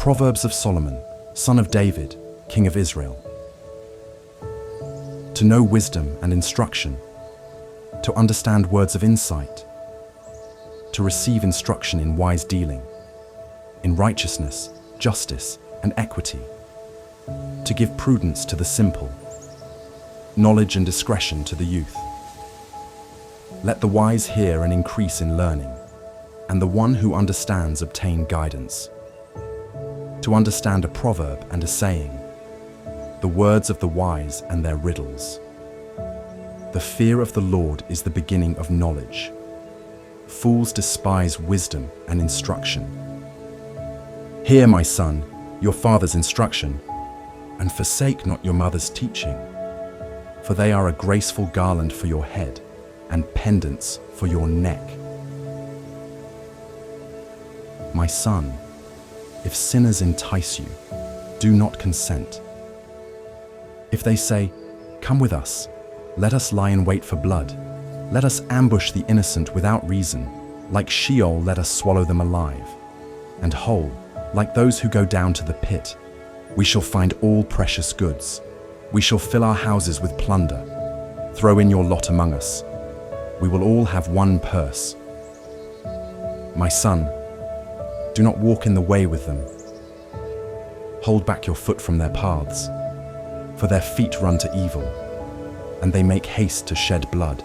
Proverbs of Solomon, son of David, king of Israel. To know wisdom and instruction, to understand words of insight, to receive instruction in wise dealing, in righteousness, justice, and equity, to give prudence to the simple, knowledge and discretion to the youth. Let the wise hear and increase in learning, and the one who understands obtain guidance. To understand a proverb and a saying, the words of the wise and their riddles. The fear of the Lord is the beginning of knowledge. Fools despise wisdom and instruction. Hear, my son, your father's instruction, and forsake not your mother's teaching, for they are a graceful garland for your head and pendants for your neck. My son, if sinners entice you, do not consent. If they say, "Come with us, let us lie in wait for blood, let us ambush the innocent without reason, like Sheol let us swallow them alive, and whole, like those who go down to the pit, we shall find all precious goods, we shall fill our houses with plunder. Throw in your lot among us, we will all have one purse." My son, do not walk in the way with them. Hold back your foot from their paths, for their feet run to evil, and they make haste to shed blood.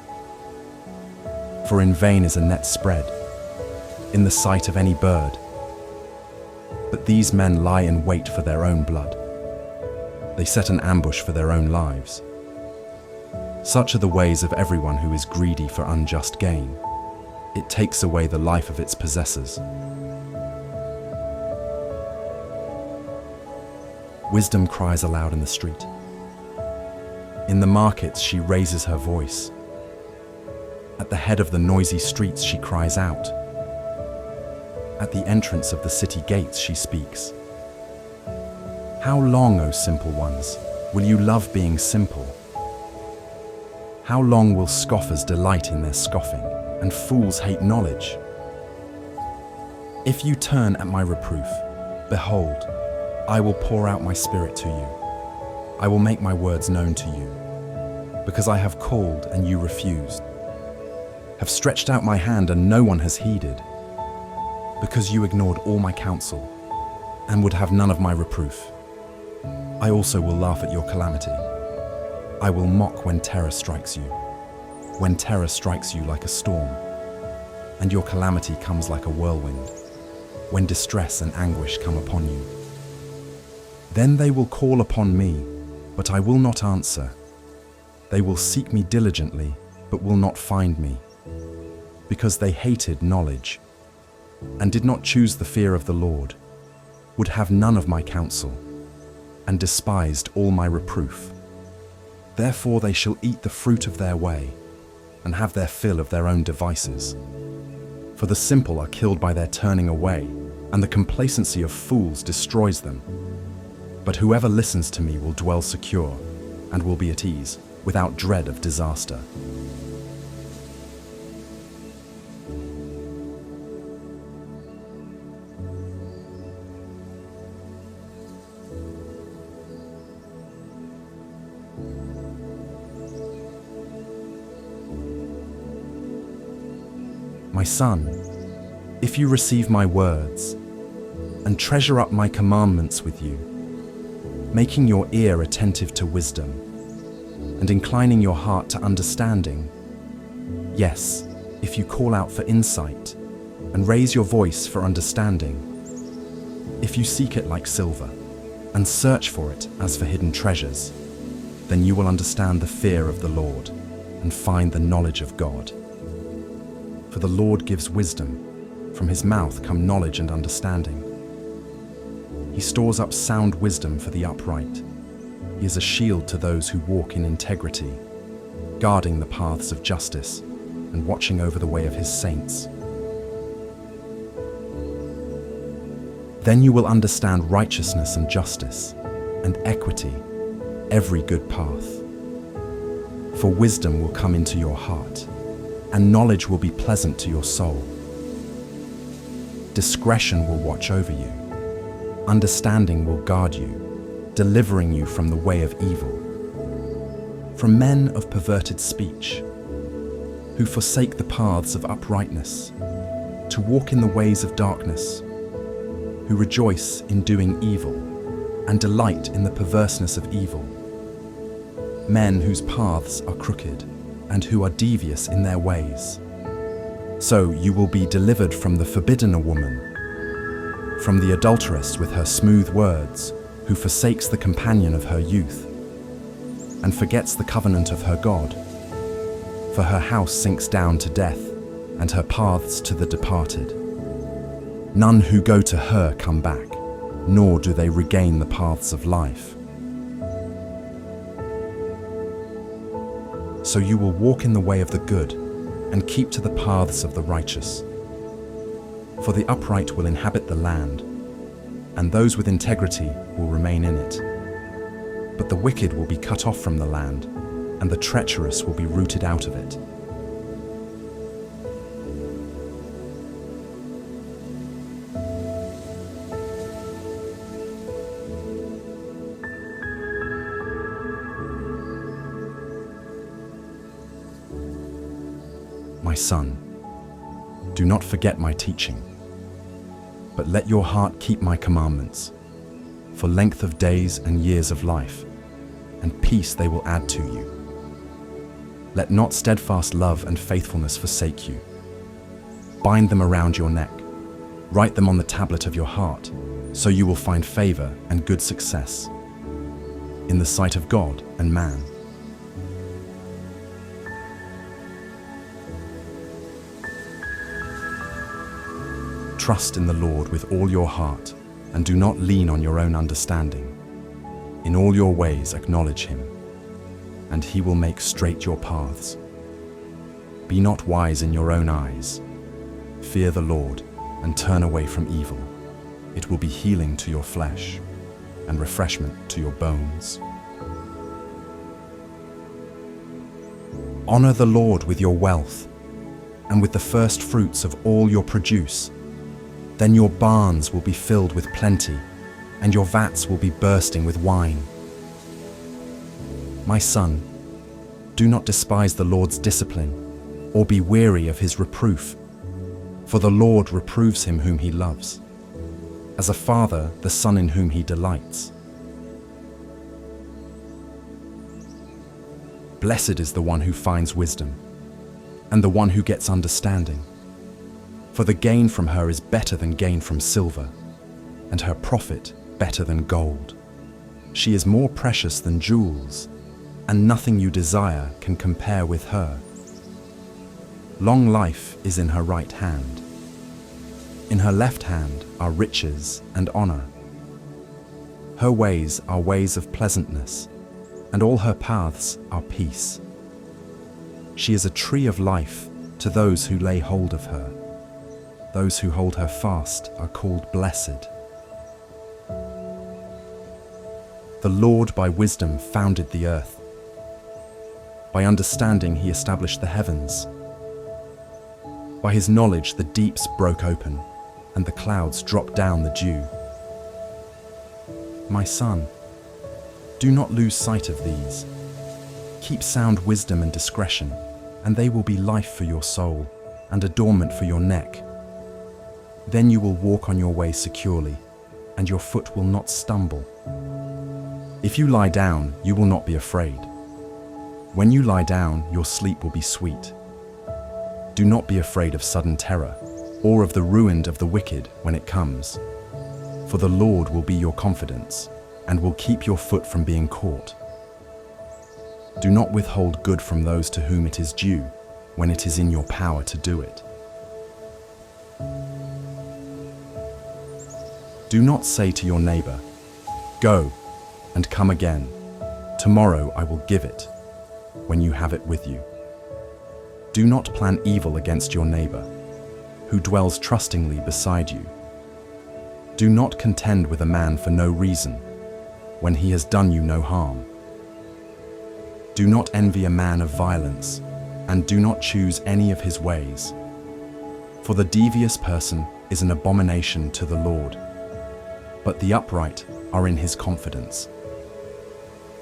For in vain is a net spread, in the sight of any bird. But these men lie in wait for their own blood. They set an ambush for their own lives. Such are the ways of everyone who is greedy for unjust gain. It takes away the life of its possessors. Wisdom cries aloud in the street. In the markets she raises her voice. At the head of the noisy streets she cries out. At the entrance of the city gates she speaks. How long, O simple ones, will you love being simple? How long will scoffers delight in their scoffing, and fools hate knowledge? If you turn at my reproof, behold, I will pour out my spirit to you. I will make my words known to you. Because I have called and you refused, have stretched out my hand and no one has heeded. Because you ignored all my counsel and would have none of my reproof, I also will laugh at your calamity. I will mock when terror strikes you, when terror strikes you like a storm, and your calamity comes like a whirlwind, when distress and anguish come upon you. Then they will call upon me, but I will not answer. They will seek me diligently, but will not find me, because they hated knowledge, and did not choose the fear of the Lord, would have none of my counsel, and despised all my reproof. Therefore they shall eat the fruit of their way, and have their fill of their own devices. For the simple are killed by their turning away, and the complacency of fools destroys them. But whoever listens to me will dwell secure, and will be at ease, without dread of disaster. My son, if you receive my words, and treasure up my commandments with you, making your ear attentive to wisdom, and inclining your heart to understanding. Yes, if you call out for insight, and raise your voice for understanding. If you seek it like silver, and search for it as for hidden treasures, then you will understand the fear of the Lord, and find the knowledge of God. For the Lord gives wisdom, from his mouth come knowledge and understanding. He stores up sound wisdom for the upright. He is a shield to those who walk in integrity, guarding the paths of justice and watching over the way of his saints. Then you will understand righteousness and justice and equity, every good path. For wisdom will come into your heart, and knowledge will be pleasant to your soul. Discretion will watch over you, Understanding will guard you, delivering you from the way of evil, from men of perverted speech, who forsake the paths of uprightness, to walk in the ways of darkness, who rejoice in doing evil and delight in the perverseness of evil, men whose paths are crooked and who are devious in their ways. So you will be delivered from the forbidden woman, from the adulteress with her smooth words, who forsakes the companion of her youth and forgets the covenant of her God. For her house sinks down to death, and her paths to the departed. None who go to her come back, nor do they regain the paths of life. So you will walk in the way of the good, and keep to the paths of the righteous. For the upright will inhabit the land, and those with integrity will remain in it. But the wicked will be cut off from the land, and the treacherous will be rooted out of it. My son, do not forget my teaching, but let your heart keep my commandments, for length of days and years of life, and peace they will add to you. Let not steadfast love and faithfulness forsake you. Bind them around your neck, write them on the tablet of your heart, so you will find favor and good success in the sight of God and man. Trust in the Lord with all your heart, and do not lean on your own understanding. In all your ways acknowledge him, and he will make straight your paths. Be not wise in your own eyes. Fear the Lord, and turn away from evil. It will be healing to your flesh, and refreshment to your bones. Honor the Lord with your wealth, and with the first fruits of all your produce. Then your barns will be filled with plenty, and your vats will be bursting with wine. My son, do not despise the Lord's discipline, or be weary of his reproof, for the Lord reproves him whom he loves, as a father the son in whom he delights. Blessed is the one who finds wisdom, and the one who gets understanding. For the gain from her is better than gain from silver, and her profit better than gold. She is more precious than jewels, and nothing you desire can compare with her. Long life is in her right hand. In her left hand are riches and honor. Her ways are ways of pleasantness, and all her paths are peace. She is a tree of life to those who lay hold of her. Those who hold her fast are called blessed. The Lord by wisdom founded the earth. By understanding he established the heavens. By his knowledge the deeps broke open, and the clouds dropped down the dew. My son, do not lose sight of these. Keep sound wisdom and discretion, and they will be life for your soul, and adornment for your neck. Then you will walk on your way securely, and your foot will not stumble. If you lie down, you will not be afraid. When you lie down, your sleep will be sweet. Do not be afraid of sudden terror, or of the ruin of the wicked when it comes. For the Lord will be your confidence, and will keep your foot from being caught. Do not withhold good from those to whom it is due, when it is in your power to do it. Do not say to your neighbor, "Go, and come again. Tomorrow I will give it," when you have it with you. Do not plan evil against your neighbor, who dwells trustingly beside you. Do not contend with a man for no reason, when he has done you no harm. Do not envy a man of violence, and do not choose any of his ways. For the devious person is an abomination to the Lord, but the upright are in his confidence.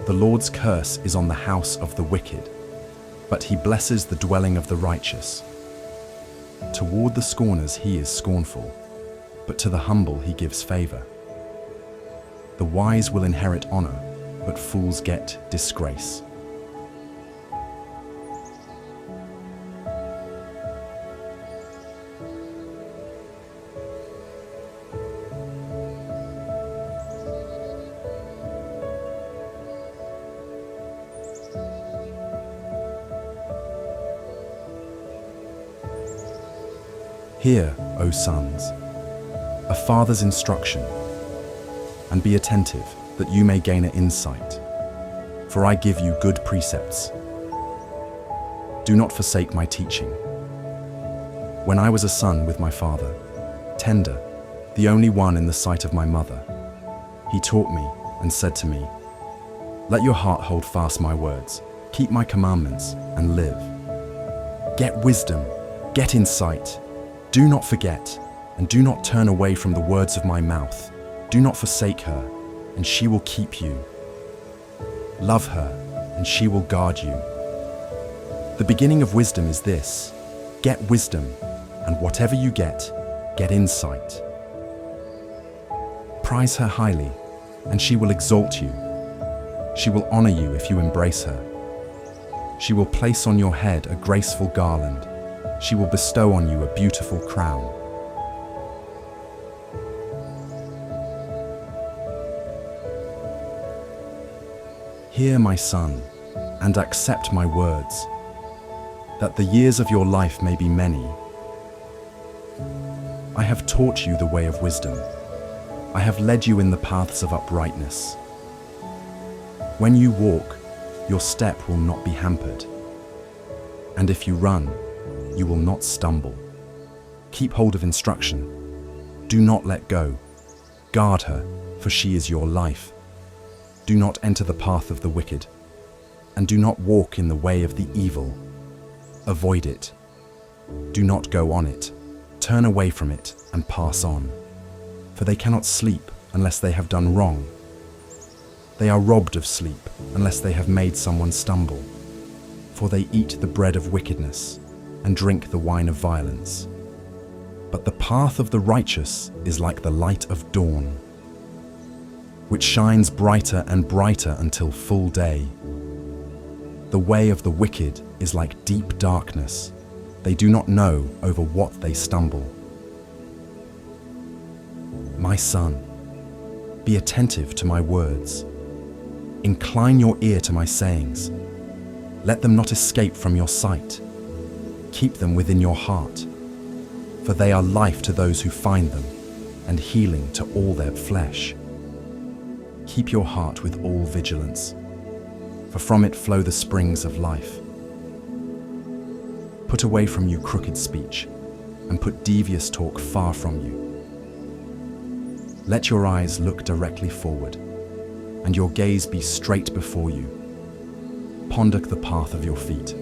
The Lord's curse is on the house of the wicked, but he blesses the dwelling of the righteous. Toward the scorners he is scornful, but to the humble he gives favor. The wise will inherit honor, but fools get disgrace. Hear, O sons, a father's instruction, and be attentive that you may gain an insight. For I give you good precepts. Do not forsake my teaching. When I was a son with my father, tender, the only one in the sight of my mother, he taught me and said to me, let your heart hold fast my words, keep my commandments and live. Get wisdom, get insight. Do not forget, and do not turn away from the words of my mouth. Do not forsake her, and she will keep you. Love her, and she will guard you. The beginning of wisdom is this: get wisdom, and whatever you get insight. Prize her highly, and she will exalt you. She will honor you if you embrace her. She will place on your head a graceful garland. She will bestow on you a beautiful crown. Hear, my son, and accept my words, that the years of your life may be many. I have taught you the way of wisdom. I have led you in the paths of uprightness. When you walk, your step will not be hampered. And if you run, you will not stumble. Keep hold of instruction. Do not let go. Guard her, for she is your life. Do not enter the path of the wicked, and do not walk in the way of the evil. Avoid it. Do not go on it. Turn away from it and pass on. For they cannot sleep unless they have done wrong. They are robbed of sleep unless they have made someone stumble. For they eat the bread of wickedness and drink the wine of violence. But the path of the righteous is like the light of dawn, which shines brighter and brighter until full day. The way of the wicked is like deep darkness. They do not know over what they stumble. My son, be attentive to my words. Incline your ear to my sayings. Let them not escape from your sight. Keep them within your heart, for they are life to those who find them, and healing to all their flesh. Keep your heart with all vigilance, for from it flow the springs of life. Put away from you crooked speech, and put devious talk far from you. Let your eyes look directly forward, and your gaze be straight before you. Ponder the path of your feet,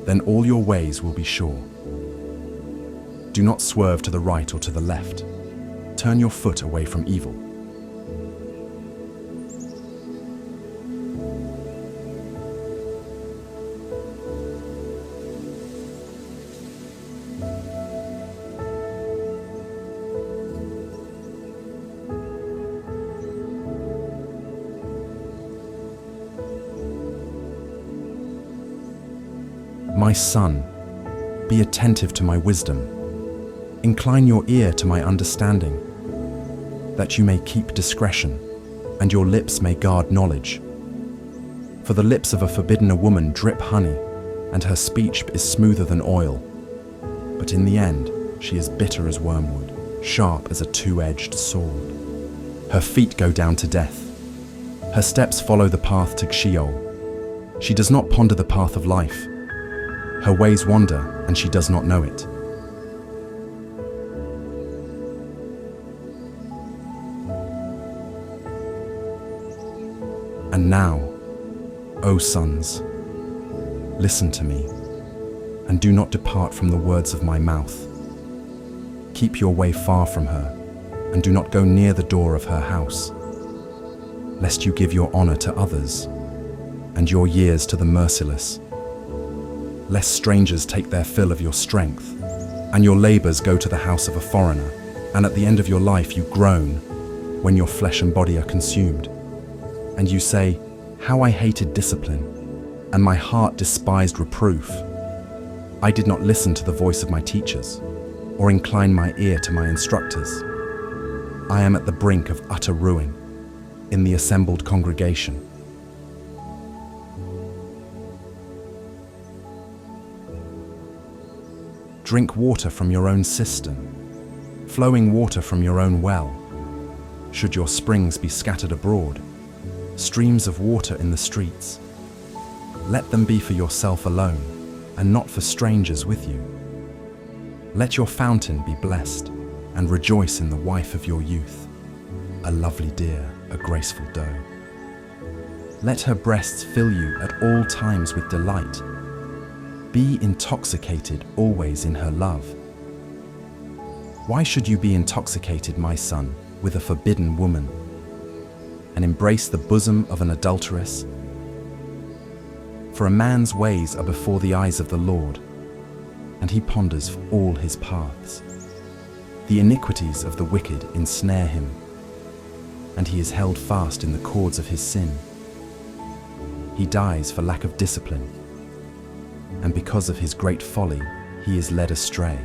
then all your ways will be sure. Do not swerve to the right or to the left. Turn your foot away from evil. My son, be attentive to my wisdom. Incline your ear to my understanding, that you may keep discretion, and your lips may guard knowledge. For the lips of a forbidden woman drip honey, and her speech is smoother than oil. But in the end, she is bitter as wormwood, sharp as a two-edged sword. Her feet go down to death. Her steps follow the path to Sheol. She does not ponder the path of life. Her ways wander, and she does not know it. And now, O sons, listen to me, and do not depart from the words of my mouth. Keep your way far from her, and do not go near the door of her house, lest you give your honor to others, and your years to the merciless, lest strangers take their fill of your strength, and your labors go to the house of a foreigner, and at the end of your life you groan, when your flesh and body are consumed. And you say, "How I hated discipline, and my heart despised reproof. I did not listen to the voice of my teachers, or incline my ear to my instructors. I am at the brink of utter ruin, in the assembled congregation." Drink water from your own cistern, flowing water from your own well. Should your springs be scattered abroad, streams of water in the streets, let them be for yourself alone, and not for strangers with you. Let your fountain be blessed, and rejoice in the wife of your youth, a lovely deer, a graceful doe. Let her breasts fill you at all times with delight. Be intoxicated always in her love. Why should you be intoxicated, my son, with a forbidden woman, and embrace the bosom of an adulteress? For a man's ways are before the eyes of the Lord, and he ponders all his paths. The iniquities of the wicked ensnare him, and he is held fast in the cords of his sin. He dies for lack of discipline, and because of his great folly, he is led astray.